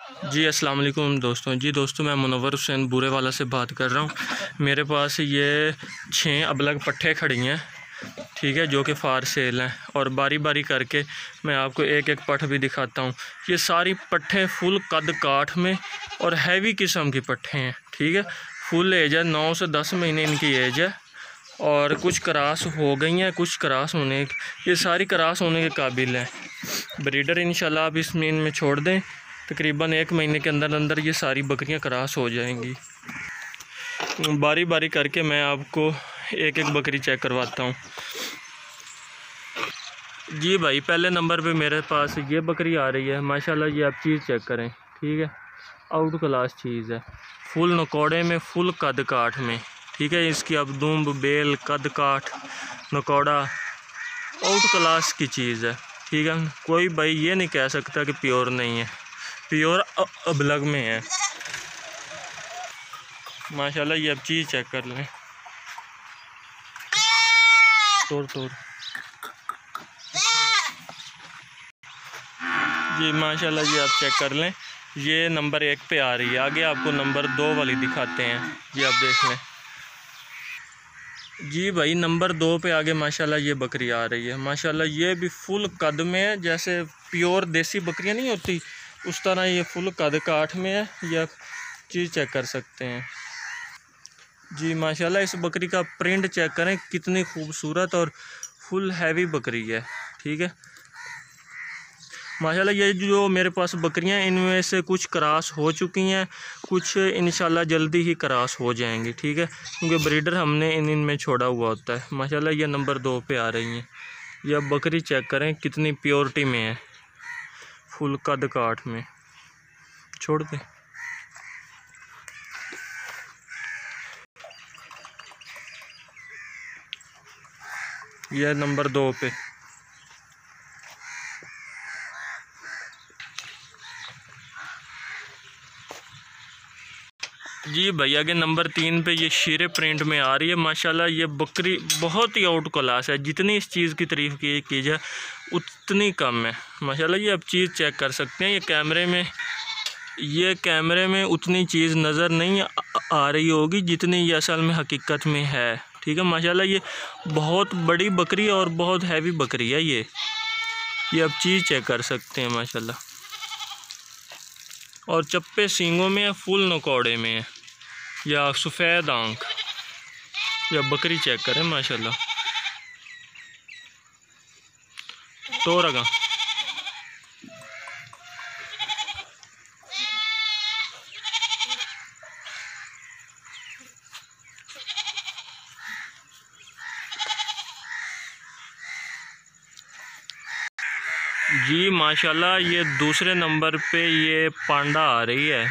जी अस्सलाम वालेकुम दोस्तों। जी दोस्तों, मैं मुनव्वर हुसैन बूरे वाला से बात कर रहा हूँ। मेरे पास ये 6 अबलग पट्ठे खड़ी हैं, ठीक है, जो कि फार सेल हैं। और बारी बारी करके मैं आपको एक एक पट्ठ भी दिखाता हूँ। ये सारी पट्ठे फुल कद काठ में और हैवी किस्म की पट्ठे हैं, ठीक है। फुल एज है, 9 से 10 महीने इनकी एज है। और कुछ क्रॉस हो गई हैं, कुछ क्रॉस होने, ये सारी क्रॉस होने के काबिल हैं। ब्रीडर इंशाल्लाह आप इसमें इनमें छोड़ दें, तकरीबन 1 महीने के अंदर अंदर ये सारी बकरियां क्रॉस हो जाएंगी। बारी बारी करके मैं आपको एक एक बकरी चेक करवाता हूँ। जी भाई, पहले नंबर पे मेरे पास ये बकरी आ रही है माशाल्लाह। ये आप चीज़ चेक करें, ठीक है, आउट क्लास चीज़ है। फुल नकौड़े में, फुल कद काठ में, ठीक है। इसकी अब दुम्ब, बेल, कद काठ, नकौड़ा आउट क्लास की चीज़ है, ठीक है। कोई भाई ये नहीं कह सकता कि प्योर नहीं है, प्योर अबलग में है माशाल्लाह। ये अब चीज़ चेक कर लें, तोड़ तोड़। जी माशाल्लाह, ये आप चेक कर लें। ये नंबर 1 पे आ रही है। आगे आपको नंबर 2 वाली दिखाते हैं, ये आप देख लें। जी भाई, नंबर 2 पे आगे माशाल्लाह ये बकरी आ रही है माशाल्लाह। ये भी फुल कद में है, जैसे प्योर देसी बकरियां नहीं होती उस तरह ये फुल कद काठ में है। ये आप चीज़ चेक कर सकते हैं। जी माशाल्लाह, इस बकरी का प्रिंट चेक करें, कितनी खूबसूरत और फुल हैवी बकरी है, ठीक है माशाल्लाह। ये जो मेरे पास बकरियां हैं, इनमें से कुछ क्रॉस हो चुकी हैं, कुछ इंशाल्लाह जल्दी ही क्रॉस हो जाएंगी, ठीक है, क्योंकि ब्रीडर हमने इनमें छोड़ा हुआ होता है माशाल्लाह। ये नंबर 2 पे आ रही हैं। ये अब बकरी चेक करें, कितनी प्योरिटी में है, फुल कद काठ में। छोड़ दें। यह नंबर 2 पे। जी भाई, आगे नंबर 3 पे ये शीरे प्रिंट में आ रही है माशाल्लाह। ये बकरी बहुत ही आउट क्लास है, जितनी इस चीज़ की तारीफ़ की जाए उतनी कम है माशाल्लाह। ये आप चीज़ चेक कर सकते हैं। ये कैमरे में उतनी चीज़ नज़र नहीं आ रही होगी जितनी ये असल में हकीकत में है, ठीक है माशाल्लाह। ये बहुत बड़ी बकरी और बहुत हैवी बकरी है ये आप चीज़ चेक कर सकते हैं माशाल्लाह। और चप्पे सींगों में है, फुल नकौड़े में है, या सफ़ेद आंख। या बकरी चेक करें माशाल्लाह। तो रगा जी माशाल्लाह, ये दूसरे नंबर पे ये पांडा आ रही है।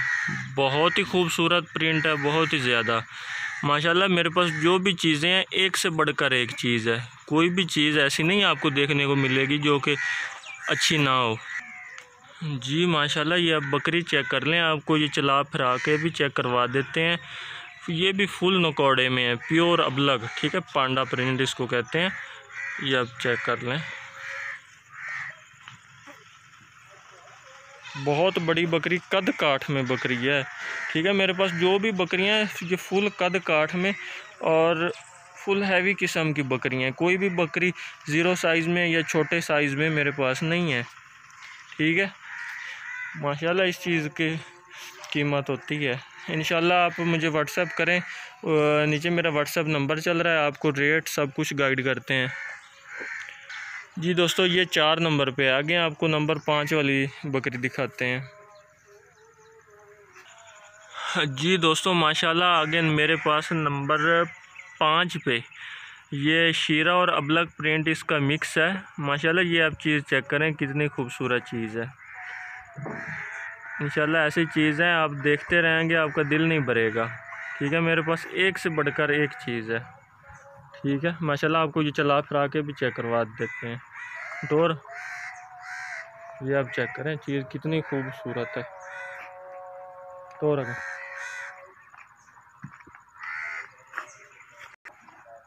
बहुत ही खूबसूरत प्रिंट है, बहुत ही ज़्यादा माशाल्लाह। मेरे पास जो भी चीज़ें हैं, एक से बढ़कर एक चीज़ है। कोई भी चीज़ ऐसी नहीं आपको देखने को मिलेगी जो कि अच्छी ना हो। जी माशाल्लाह, ये अब बकरी चेक कर लें, आपको ये चला फिरा के भी चेक करवा देते हैं। ये भी फुल नकौड़े में है, प्योर अबलग, ठीक है, पांडा प्रिंट इसको कहते हैं। ये अब चेक कर लें। बहुत बड़ी बकरी, कद काठ में बकरी है, ठीक है। मेरे पास जो भी बकरियां हैं ये फुल कद काठ में और फुल हैवी किस्म की बकरियां हैं। कोई भी बकरी ज़ीरो साइज़ में या छोटे साइज़ में मेरे पास नहीं है, ठीक है माशाल्लाह। इस चीज़ की कीमत होती है। इंशाल्लाह आप मुझे व्हाट्सएप करें, नीचे मेरा व्हाट्सएप नंबर चल रहा है, आपको रेट सब कुछ गाइड करते हैं। जी दोस्तों, ये 4 नंबर पे आगे आपको नंबर 5 वाली बकरी दिखाते हैं। जी दोस्तों माशाल्लाह, आगे मेरे पास नंबर 5 पे ये शीरा और अबलग प्रिंट इसका मिक्स है माशाल्लाह। ये आप चीज़ चेक करें, कितनी खूबसूरत चीज़ है इंशाल्लाह। ऐसी चीज़ है आप देखते रहेंगे, आपका दिल नहीं भरेगा, ठीक है। मेरे पास एक से बढ़कर एक चीज़ है, ठीक है माशाल्लाह। आपको ये चला फिरा के भी चेक करवा देते हैं। डोर, ये आप चेक करें, चीज़ कितनी खूबसूरत है। तो रखा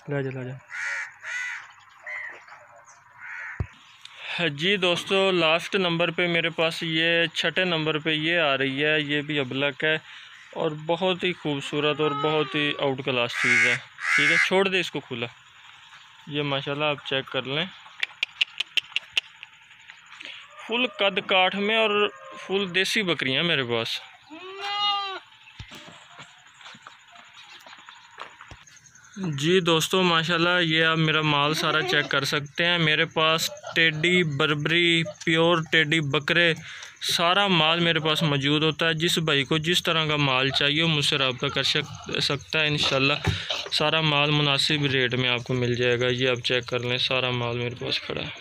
ला जा। जी दोस्तों, लास्ट नंबर पे मेरे पास ये छठे नंबर पे ये आ रही है। ये भी अबलक है और बहुत ही खूबसूरत और बहुत ही आउट क्लास चीज़ है। ठीक है, छोड़ दे इसको खुला। ये माशाल्लाह आप चेक कर लें, फुल कद काठ में और फुल देसी बकरियां मेरे पास। जी दोस्तों माशाल्लाह, ये आप मेरा माल सारा चेक कर सकते हैं। मेरे पास टेडी, बर्बरी, प्योर टेडी बकरे, सारा माल मेरे पास मौजूद होता है। जिस भाई को जिस तरह का माल चाहिए मुझसे रब्ता कर सकता है। इंशाल्लाह सारा माल मुनासिब रेट में आपको मिल जाएगा। ये आप चेक कर लें, सारा माल मेरे पास खड़ा है।